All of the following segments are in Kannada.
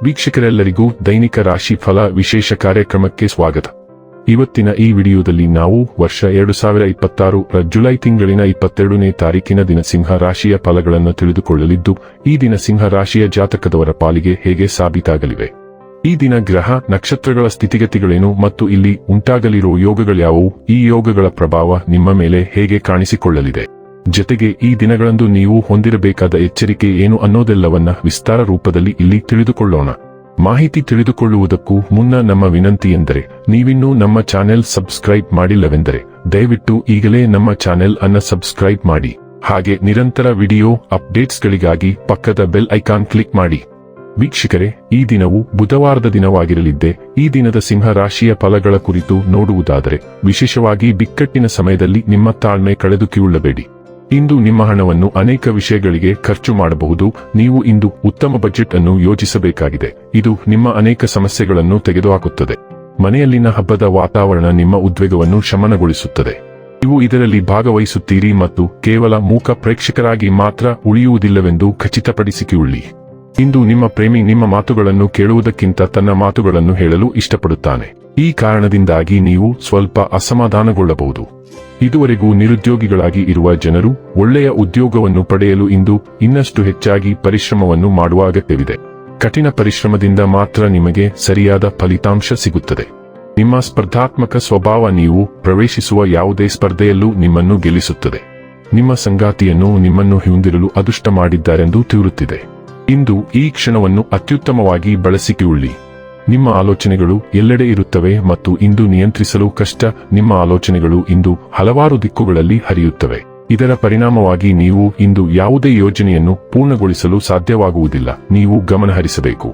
ವೀಕ್ಷಕರೆಲ್ಲರಿಗೂ ದೈನಿಕ ರಾಶಿ ಫಲ ವಿಶೇಷ ಕಾರ್ಯಕ್ರಮಕ್ಕೆ ಸ್ವಾಗತ. ಇವತ್ತಿನ ಈ ವಿಡಿಯೋದಲ್ಲಿ ನಾವು ವರ್ಷ 2026 ರ ಜುಲೈ ತಿಂಗಳಿನ 22ನೇ ತಾರೀಕಿನ ದಿನ ಸಿಂಹ ರಾಶಿಯ ಫಲಗಳನ್ನು ತಿಳಿದುಕೊಳ್ಳಲಿದ್ದು, ಈ ದಿನ ಸಿಂಹ ರಾಶಿಯ ಜಾತಕದವರ ಪಾಲಿಗೆ ಹೇಗೆ ಸಾಬೀತಾಗಲಿವೆ, ಈ ದಿನ ಗ್ರಹ ನಕ್ಷತ್ರಗಳ ಸ್ಥಿತಿಗತಿಗಳೇನು ಮತ್ತು ಇಲ್ಲಿ ಉಂಟಾಗಲಿರುವ ಯೋಗಗಳ್ಯಾವುವು, ಈ ಯೋಗಗಳ ಪ್ರಭಾವ ನಿಮ್ಮ ಮೇಲೆ ಹೇಗೆ ಕಾಣಿಸಿಕೊಳ್ಳಲಿದೆ, ಜೊತೆಗೆ ಈ ದಿನಗಳಂದು ನೀವು ಹೊಂದಿರಬೇಕಾದ ಎಚ್ಚರಿಕೆ ಏನು ಅನ್ನೋದೆಲ್ಲವನ್ನ ವಿಸ್ತಾರ ರೂಪದಲ್ಲಿ ಇಲ್ಲಿ ತಿಳಿದುಕೊಳ್ಳೋಣ. ಮಾಹಿತಿ ತಿಳಿದುಕೊಳ್ಳುವುದಕ್ಕೂ ಮುನ್ನ ನಮ್ಮ ವಿನಂತಿ ಎಂದರೆ, ನೀವಿನ್ನೂ ನಮ್ಮ ಚಾನೆಲ್ ಸಬ್ಸ್ಕ್ರೈಬ್ ಮಾಡಿಲ್ಲವೆಂದರೆ ದಯವಿಟ್ಟು ಈಗಲೇ ನಮ್ಮ ಚಾನೆಲ್ ಅನ್ನು ಸಬ್ಸ್ಕ್ರೈಬ್ ಮಾಡಿ. ಹಾಗೆ ನಿರಂತರ ವಿಡಿಯೋ ಅಪ್ಡೇಟ್ಸ್ಗಳಿಗಾಗಿ ಪಕ್ಕದ ಬೆಲ್ ಐಕಾನ್ ಕ್ಲಿಕ್ ಮಾಡಿ. ವೀಕ್ಷಕರೇ, ಈ ದಿನವು ಬುಧವಾರದ ದಿನವಾಗಿರಲಿದ್ದೆ. ಈ ದಿನದ ಸಿಂಹ ರಾಶಿಯ ಫಲಗಳ ಕುರಿತು ನೋಡುವುದಾದರೆ, ವಿಶೇಷವಾಗಿ ಬಿಕ್ಕಟ್ಟಿನ ಸಮಯದಲ್ಲಿ ನಿಮ್ಮ ತಾಳ್ಮೆ ಕಳೆದುಕೊಳ್ಳಬೇಡಿ. ಇಂದು ನಿಮ್ಮ ಹಣವನ್ನು ಅನೇಕ ವಿಷಯಗಳಿಗೆ ಖರ್ಚು ಮಾಡಬಹುದು. ನೀವು ಇಂದು ಉತ್ತಮ ಬಜೆಟ್ ಅನ್ನು ಯೋಜಿಸಬೇಕಾಗಿದೆ. ಇದು ನಿಮ್ಮ ಅನೇಕ ಸಮಸ್ಯೆಗಳನ್ನು ತೆಗೆದುಹಾಕುತ್ತದೆ. ಮನೆಯಲ್ಲಿನ ಹಬ್ಬದ ವಾತಾವರಣ ನಿಮ್ಮ ಉದ್ವೇಗವನ್ನು ಶಮನಗೊಳಿಸುತ್ತದೆ. ನೀವು ಇದರಲ್ಲಿ ಭಾಗವಹಿಸುತ್ತೀರಿ ಮತ್ತು ಕೇವಲ ಮೂಕ ಪ್ರೇಕ್ಷಕರಾಗಿ ಮಾತ್ರ ಉಳಿಯುವುದಿಲ್ಲವೆಂದು ಖಚಿತಪಡಿಸಿಕೊಳ್ಳಿ. ಇಂದು ನಿಮ್ಮ ಪ್ರೇಮಿ ನಿಮ್ಮ ಮಾತುಗಳನ್ನು ಕೇಳುವುದಕ್ಕಿಂತ ತನ್ನ ಮಾತುಗಳನ್ನು ಹೇಳಲು ಇಷ್ಟಪಡುತ್ತಾನೆ. ಈ ಕಾರಣದಿಂದಾಗಿ ನೀವು ಸ್ವಲ್ಪ ಅಸಮಾಧಾನಗೊಳ್ಳಬಹುದು. ಇದುವರೆಗೂ ನಿರುದ್ಯೋಗಿಗಳಾಗಿ ಇರುವ ಜನರು ಒಳ್ಳೆಯ ಉದ್ಯೋಗವನ್ನು ಪಡೆಯಲು ಇಂದು ಇನ್ನಷ್ಟು ಹೆಚ್ಚಾಗಿ ಪರಿಶ್ರಮವನ್ನು ಮಾಡುವ ಅಗತ್ಯವಿದೆ. ಕಠಿಣ ಪರಿಶ್ರಮದಿಂದ ಮಾತ್ರ ನಿಮಗೆ ಸರಿಯಾದ ಫಲಿತಾಂಶ ಸಿಗುತ್ತದೆ. ನಿಮ್ಮ ಸ್ಪರ್ಧಾತ್ಮಕ ಸ್ವಭಾವ ನೀವು ಪ್ರವೇಶಿಸುವ ಯಾವುದೇ ಸ್ಪರ್ಧೆಯಲ್ಲೂ ನಿಮ್ಮನ್ನು ಗೆಲ್ಲಿಸುತ್ತದೆ. ನಿಮ್ಮ ಸಂಗಾತಿಯನ್ನು ನಿಮ್ಮನ್ನು ಹೊಂದಿರಲು ಅದೃಷ್ಟ ಮಾಡಿದ್ದಾರೆಂದು ತೋರುತ್ತಿದೆ. ಇಂದು ಈ ಕ್ಷಣವನ್ನು ಅತ್ಯುತ್ತಮವಾಗಿ ಬಳಸಿಕೊಳ್ಳಿ. ನಿಮ್ಮ ಆಲೋಚನೆಗಳು ಎಲ್ಲೆಡೆ ಇರುತ್ತವೆ ಮತ್ತು ಇಂದು ನಿಯಂತ್ರಿಸಲು ಕಷ್ಟ. ನಿಮ್ಮ ಆಲೋಚನೆಗಳು ಇಂದು ಹಲವಾರು ದಿಕ್ಕುಗಳಲ್ಲಿ ಹರಿಯುತ್ತವೆ. ಇದರ ಪರಿಣಾಮವಾಗಿ ನೀವು ಇಂದು ಯಾವುದೇ ಯೋಜನೆಯನ್ನು ಪೂರ್ಣಗೊಳಿಸಲು ಸಾಧ್ಯವಾಗುವುದಿಲ್ಲ. ನೀವು ಗಮನಹರಿಸಬೇಕು.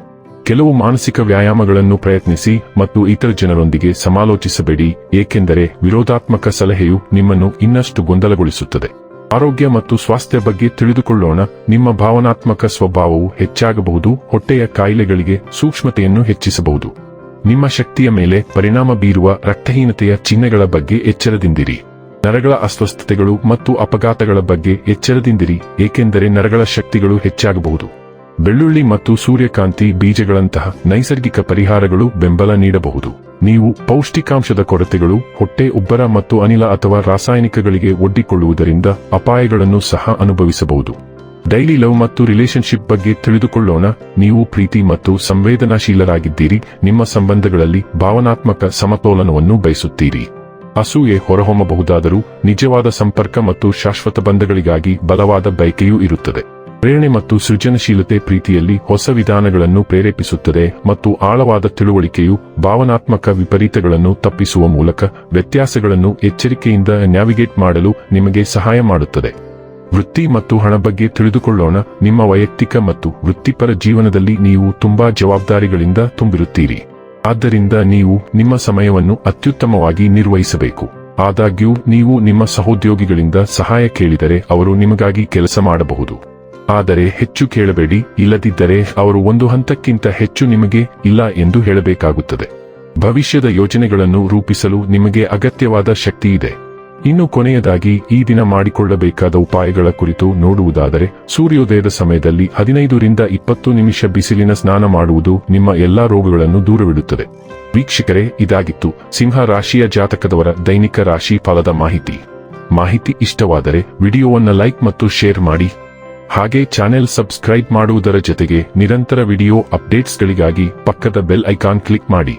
ಕೆಲವು ಮಾನಸಿಕ ವ್ಯಾಯಾಮಗಳನ್ನು ಪ್ರಯತ್ನಿಸಿ ಮತ್ತು ಇತರ ಜನರೊಂದಿಗೆ ಸಮಾಲೋಚಿಸಬೇಡಿ, ಏಕೆಂದರೆ ವಿರೋಧಾತ್ಮಕ ಸಲಹೆಯು ನಿಮ್ಮನ್ನು ಇನ್ನಷ್ಟು ಗೊಂದಲಗೊಳಿಸುತ್ತದೆ. ಆರೋಗ್ಯ ಮತ್ತು ಸ್ವಾಸ್ಥ್ಯ ಬಗ್ಗೆ ತಿಳಿದುಕೊಳ್ಳೋಣ. ನಿಮ್ಮ ಭಾವನಾತ್ಮಕ ಸ್ವಭಾವವು ಹೆಚ್ಚಾಗಬಹುದು. ಹೊಟ್ಟೆಯ ಕಾಯಿಲೆಗಳಿಗೆ ಸೂಕ್ಷ್ಮತೆಯನ್ನು ಹೆಚ್ಚಿಸಬಹುದು. ನಿಮ್ಮ ಶಕ್ತಿಯ ಮೇಲೆ ಪರಿಣಾಮ ಬೀರುವ ರಕ್ತಹೀನತೆಯ ಚಿಹ್ನೆಗಳ ಬಗ್ಗೆ ಎಚ್ಚರದಿಂದಿರಿ. ನರಗಳ ಅಸ್ವಸ್ಥತೆಗಳು ಮತ್ತು ಅಪಘಾತಗಳ ಬಗ್ಗೆ ಎಚ್ಚರದಿಂದಿರಿ, ಏಕೆಂದರೆ ನರಗಳ ಶಕ್ತಿಗಳು ಹೆಚ್ಚಾಗಬಹುದು. ಬೆಳ್ಳುಳ್ಳಿ ಮತ್ತು ಸೂರ್ಯಕಾಂತಿ ಬೀಜಗಳಂತಹ ನೈಸರ್ಗಿಕ ಪರಿಹಾರಗಳು ಬೆಂಬಲ ನೀಡಬಹುದು. ನೀವು ಪೌಷ್ಟಿಕಾಂಶದ ಕೊರತೆಗಳು, ಹೊಟ್ಟೆ ಉಬ್ಬರ ಮತ್ತು ಅನಿಲ ಅಥವಾ ರಾಸಾಯನಿಕಗಳಿಗೆ ಒಡ್ಡಿಕೊಳ್ಳುವುದರಿಂದ ಅಪಾಯಗಳನ್ನು ಸಹ ಅನುಭವಿಸಬಹುದು. ಡೈಲಿ ಲವ್ ಮತ್ತು ರಿಲೇಶನ್ಶಿಪ್ ಬಗ್ಗೆ ತಿಳಿದುಕೊಳ್ಳೋಣ. ನೀವು ಪ್ರೀತಿ ಮತ್ತು ಸಂವೇದನಾಶೀಲರಾಗಿದ್ದೀರಿ. ನಿಮ್ಮ ಸಂಬಂಧಗಳಲ್ಲಿ ಭಾವನಾತ್ಮಕ ಸಮತೋಲನವನ್ನು ಬಯಸುತ್ತೀರಿ. ಅಸೂಯೆ ಹೊರಹೊಮ್ಮಬಹುದಾದರೂ ನಿಜವಾದ ಸಂಪರ್ಕ ಮತ್ತು ಶಾಶ್ವತ ಬಂಧಗಳಿಗಾಗಿ ಬಲವಾದ ಬಯಕೆಯೂ ಇರುತ್ತದೆ. ಪ್ರೇರಣೆ ಮತ್ತು ಸೃಜನಶೀಲತೆ ಪ್ರೀತಿಯಲ್ಲಿ ಹೊಸ ವಿಧಾನಗಳನ್ನು ಪ್ರೇರೇಪಿಸುತ್ತದೆ ಮತ್ತು ಆಳವಾದ ತಿಳುವಳಿಕೆಯು ಭಾವನಾತ್ಮಕ ವಿಪರೀತಗಳನ್ನು ತಪ್ಪಿಸುವ ಮೂಲಕ ವ್ಯತ್ಯಾಸಗಳನ್ನು ಎಚ್ಚರಿಕೆಯಿಂದ ನ್ಯಾವಿಗೇಟ್ ಮಾಡಲು ನಿಮಗೆ ಸಹಾಯ ಮಾಡುತ್ತದೆ. ವೃತ್ತಿ ಮತ್ತು ಹಣ ಬಗ್ಗೆ ತಿಳಿದುಕೊಳ್ಳೋಣ. ನಿಮ್ಮ ವೈಯಕ್ತಿಕ ಮತ್ತು ವೃತ್ತಿಪರ ಜೀವನದಲ್ಲಿ ನೀವು ತುಂಬಾ ಜವಾಬ್ದಾರಿಗಳಿಂದ ತುಂಬಿರುತ್ತೀರಿ. ಆದ್ದರಿಂದ ನೀವು ನಿಮ್ಮ ಸಮಯವನ್ನು ಅತ್ಯುತ್ತಮವಾಗಿ ನಿರ್ವಹಿಸಬೇಕು. ಆದಾಗ್ಯೂ ನೀವು ನಿಮ್ಮ ಸಹೋದ್ಯೋಗಿಗಳಿಂದ ಸಹಾಯ ಕೇಳಿದರೆ ಅವರು ನಿಮಗಾಗಿ ಕೆಲಸ ಮಾಡಬಹುದು. ಆದರೆ ಹೆಚ್ಚು ಕೇಳಬೇಡಿ, ಇಲ್ಲದಿದ್ದರೆ ಅವರು ಒಂದು ಹಂತಕ್ಕಿಂತ ಹೆಚ್ಚು ನಿಮಗೆ ಇಲ್ಲ ಎಂದು ಹೇಳಬೇಕಾಗುತ್ತದೆ. ಭವಿಷ್ಯದ ಯೋಜನೆಗಳನ್ನು ರೂಪಿಸಲು ನಿಮಗೆ ಅಗತ್ಯವಾದ ಶಕ್ತಿ ಇದೆ. ಇನ್ನು ಕೊನೆಯದಾಗಿ ಈ ದಿನ ಮಾಡಿಕೊಳ್ಳಬೇಕಾದ ಉಪಾಯಗಳ ಕುರಿತು ನೋಡುವುದಾದರೆ, ಸೂರ್ಯೋದಯದ ಸಮಯದಲ್ಲಿ 15 ರಿಂದ 20 ನಿಮಿಷ ಬಿಸಿಲಿನ ಸ್ನಾನ ಮಾಡುವುದು ನಿಮ್ಮ ಎಲ್ಲಾ ರೋಗಗಳನ್ನು ದೂರವಿಡುತ್ತದೆ. ವೀಕ್ಷಕರೇ, ಇದಾಗಿತ್ತು ಸಿಂಹ ರಾಶಿಯ ಜಾತಕದವರ ದೈನಿಕ ರಾಶಿ ಫಲದ ಮಾಹಿತಿ ಇಷ್ಟವಾದರೆ ವಿಡಿಯೋವನ್ನು ಲೈಕ್ ಮತ್ತು ಶೇರ್ ಮಾಡಿ. ಹಾಗೆ ಚಾನೆಲ್ ಸಬ್ಸ್ಕ್ರೈಬ್ ಮಾಡುವುದರ ಜೊತೆಗೆ ನಿರಂತರ ವಿಡಿಯೋ ಅಪ್ಡೇಟ್ಸ್ಗಳಿಗಾಗಿ ಪಕ್ಕದ ಬೆಲ್ ಐಕಾನ್ ಕ್ಲಿಕ್ ಮಾಡಿ.